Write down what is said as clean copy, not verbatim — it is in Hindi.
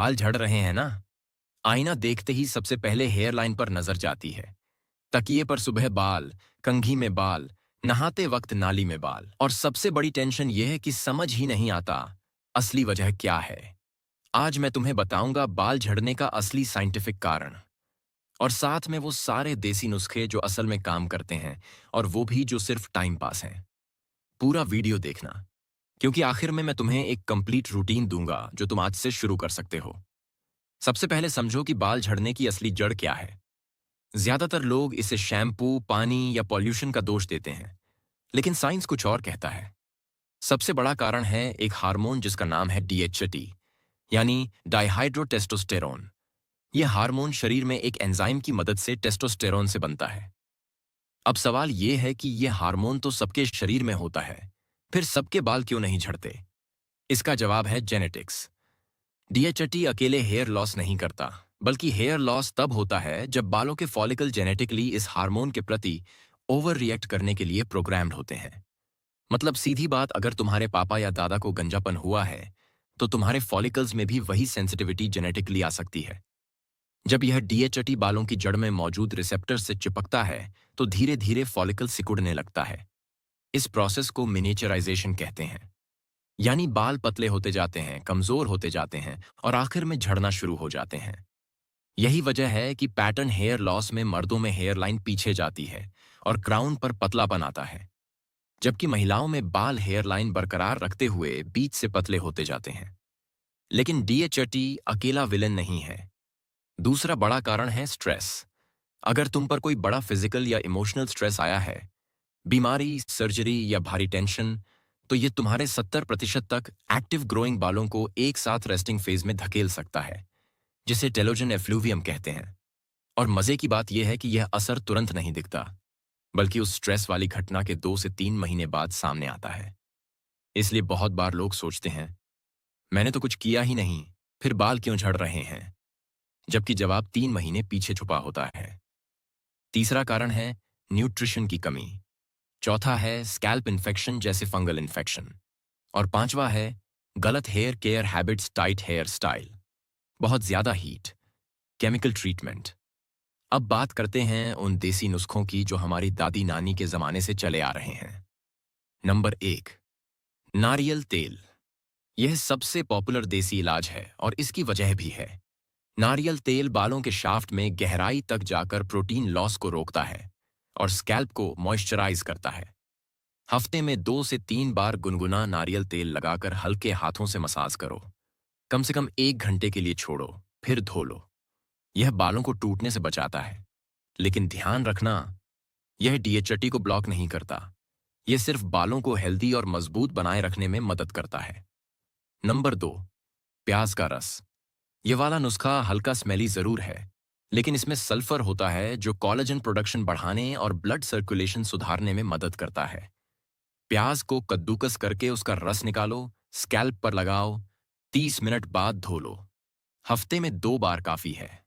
बाल झड़ रहे हैं ना? आईना देखते ही सबसे पहले हेयर लाइन पर नजर जाती है। तकिए पर सुबह बाल, कंघी में बाल, नहाते वक्त नाली में बाल। और सबसे बड़ी टेंशन यह है कि समझ ही नहीं आता असली वजह क्या है। आज मैं तुम्हें बताऊंगा बाल झड़ने का असली साइंटिफिक कारण, और साथ में वो सारे देसी नुस्खे जो असल में काम करते हैं, और वो भी जो सिर्फ टाइम पास हैं। पूरा वीडियो देखना, क्योंकि आखिर में मैं तुम्हें एक कंप्लीट रूटीन दूंगा जो तुम आज से शुरू कर सकते हो। सबसे पहले समझो कि बाल झड़ने की असली जड़ क्या है। ज्यादातर लोग इसे शैम्पू, पानी या पॉल्यूशन का दोष देते हैं, लेकिन साइंस कुछ और कहता है। सबसे बड़ा कारण है एक हार्मोन जिसका नाम है डीएचटी, यानी डाइहाइड्रोटेस्टोस्टेरोन। यह हार्मोन शरीर में एक एंजाइम की मदद से टेस्टोस्टेरोन से बनता है। अब सवाल यह है कि यह हार्मोन तो सबके शरीर में होता है, फिर सबके बाल क्यों नहीं झड़ते? इसका जवाब है जेनेटिक्स। डीएचटी अकेले हेयर लॉस नहीं करता, बल्कि हेयर लॉस तब होता है जब बालों के फॉलिकल जेनेटिकली इस हार्मोन के प्रति ओवर रिएक्ट करने के लिए प्रोग्राम्ड होते हैं। मतलब सीधी बात, अगर तुम्हारे पापा या दादा को गंजापन हुआ है, तो तुम्हारे फॉलिकल्स में भी वही सेंसिटिविटी जेनेटिकली आ सकती है। जब यह डीएचटी बालों की जड़ में मौजूद रिसेप्टर से चिपकता है, तो धीरे धीरे फॉलिकल सिकुड़ने लगता है। इस प्रोसेस को मिनिएचराइजेशन कहते हैं। यानी बाल पतले होते जाते हैं, कमजोर होते जाते हैं, और आखिर में झड़ना शुरू हो जाते हैं। यही वजह है कि पैटर्न हेयर लॉस में मर्दों में हेयर लाइन पीछे जाती है और क्राउन पर पतलापन आता है, जबकि महिलाओं में बाल हेयर लाइन बरकरार रखते हुए बीच से पतले होते जाते हैं। लेकिन डीएचटी अकेला विलेन नहीं है। दूसरा बड़ा कारण है स्ट्रेस। अगर तुम पर कोई बड़ा फिजिकल या इमोशनल स्ट्रेस आया है, बीमारी, सर्जरी या भारी टेंशन, तो ये तुम्हारे 70% तक एक्टिव ग्रोइंग बालों को एक साथ रेस्टिंग फेज में धकेल सकता है, जिसे टेलोजन एफ्लूवियम कहते हैं। और मजे की बात यह है कि यह असर तुरंत नहीं दिखता, बल्कि उस स्ट्रेस वाली घटना के 2 से 3 महीने बाद सामने आता है। इसलिए बहुत बार लोग सोचते हैं, मैंने तो कुछ किया ही नहीं, फिर बाल क्यों झड़ रहे हैं? जबकि जवाब 3 महीने पीछे छुपा होता है। तीसरा कारण है न्यूट्रिशन की कमी। चौथा है स्कैल्प इन्फेक्शन जैसे फंगल इन्फेक्शन। और पांचवा है गलत hair care habits, tight hair style, बहुत ज्यादा हीट, केमिकल ट्रीटमेंट। अब बात करते हैं उन देसी नुस्खों की जो हमारी दादी नानी के जमाने से चले आ रहे हैं। नंबर 1, नारियल तेल। यह सबसे पॉपुलर देसी इलाज है, और इसकी वजह भी है। नारियल तेल बालों के शाफ्ट में गहराई तक जाकर प्रोटीन लॉस को रोकता है और स्कैल्प को मॉइस्चराइज करता है। हफ्ते में 2 से 3 बार गुनगुना नारियल तेल लगाकर हल्के हाथों से मसाज करो। कम से कम 1 घंटे के लिए छोड़ो, फिर धो लो। यह बालों को टूटने से बचाता है। लेकिन ध्यान रखना, यह डीएचटी को ब्लॉक नहीं करता। यह सिर्फ बालों को हेल्दी और मजबूत बनाए रखने में मदद करता है। नंबर 2, प्याज का रस। यह वाला नुस्खा हल्का स्मेली जरूर है, लेकिन इसमें सल्फर होता है जो कोलेजन प्रोडक्शन बढ़ाने और ब्लड सर्कुलेशन सुधारने में मदद करता है। प्याज को कद्दूकस करके उसका रस निकालो, स्कैल्प पर लगाओ, 30 मिनट बाद धो लो। हफ्ते में 2 बार काफी है।